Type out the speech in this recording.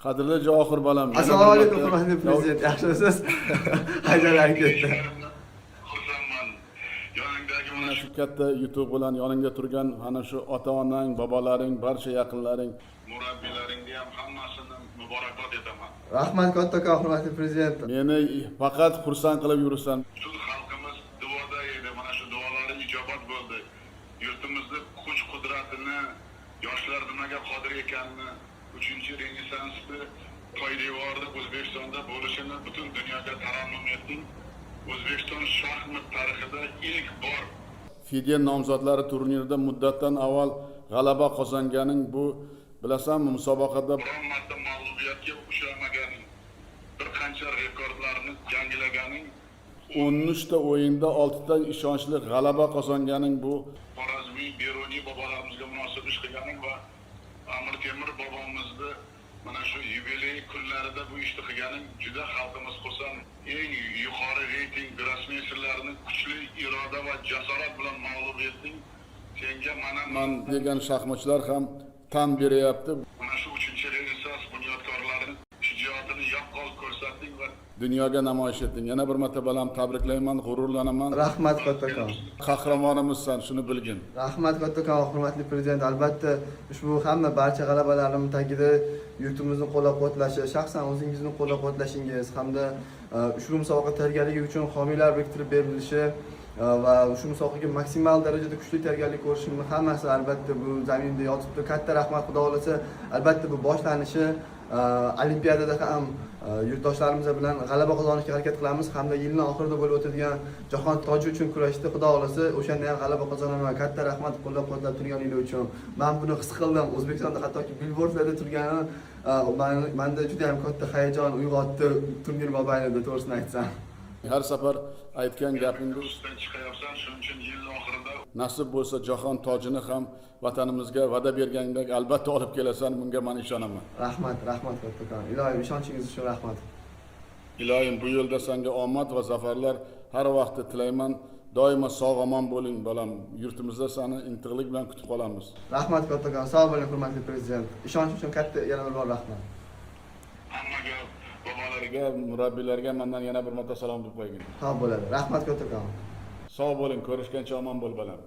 Qadrli Javohir bolam. Assalomu alaykum hurmatli prezident. Yaxshimisiz? Haydar ketdi. Xursandman. Yoningdagi mana Mana shu katta yutuq bilan yoningda turgan ana shu ota-onang, bobolaring, barcha yaqinlaring, murabbiylaringga ham hammasini muborakbod etaman. Rahmat kattakon hurmatli prezident. meni faqat xursand qilib yuribsan. Butun xalqimiz duoda edi. Mana shu duolari ijobat bo'ldi. Yurtimizni kuch-qudratini, yoshlar nimaga qodir ekanini, 3-renessansni poydevorida O'zbekistonda bo'lishini butun dunyoga tarannum etding. O'zbekiston shaxmat tarixida ilk bor FIDE nomzodlari turnirida muddatdan avval g'alaba qozonganing bu bilasanmi, musobaqada biron marta mag'lubiyatga uchramaganing, bir qancha rekordlarni yangilaganing, 13 ta o'yinda 6 ta ishonchli g'alaba qozonganing bu Xorazmiy, Beruniy bobolarimizga munosib ish qilganing va Amir Temur bobomizni mana shu yubiley kunlarida bu ishni qilganing juda xalqimiz xursand. Eng yuqori reyting grossmeysterlarini kuchli iroda va jasorat bilan mag'lub etding. Senga man degan shaxmatchilar ham tan beryapti. mana shu 3-renessans bunyodkorlarining shijoatini yaqqol ko'rsatding va Dunyoga namoyish etding. Yana bir marta balam tabriklayman, g'ururlanaman. Rahmat kattakon. Qahramonimizsan, shuni bilgin. Rahmat kattakon hurmatli prezident. Albatta ushbu hamma barcha g'alabalarimiz tagida yurtimizni qo'llab-quvvatlashi, shaxsan o'zingizni qo'llab-quvvatlashingiz hamda ushbu musobaqa tayyorgarligi uchun homiylar biriktirib berilishi va shu musobaqaga maksimal darajada kuchli tayyorgarlik ko'rishimni hammasi albatta bu zaminda yotibdi. Katta rahmat, xudo xolasa. Albatta bu boshlanishi Olimpiadada ham yurtdoshlarimiz bilan g'alaba qozonishga harakat qilamiz hamda yilning oxirida bo'lib o'tadigan jahon toji uchun kurashda xudo xolasa o'shanda ham g'alaba qozonaman. Katta rahmat qo'llab-quvvatlab turganingiz uchun. Men buni his qildim. O'zbekistonda hattoki billboardlarda turgani menda juda ham katta hayajon uyg'otdi turnir mobaynida, to'g'risini aytsam. Har safar aytgan gapingiz ustidan chiqayapsan. Shuning uchun yil oxirida nasib bo'lsa jahon tojini ham vatanimizga va'da bergandek albatta olib kelasan, bunga men ishonaman. Rahmat kattakon. Ilohim ishonchingiz uchun rahmat. Ilohim bu yo'lda senga omad va zafarlar har vaqt tilayman. Doimo sog'-omon bo'ling bolam. Yurtimizda seni intiqlik bilan kutib qolamiz. Rahmat kattakon. Sog' bo'ling hurmatli prezident. Ishonch uchun katta yana bir bor rahmat. hammaga Bobolarga, murabbiylarga mendan yana bir marta salom deb qo'ygin. Sog' bo'ladi. Rahmat kattakon. Sog' bo'ling, ko'rishgancha omon bo'l bolam.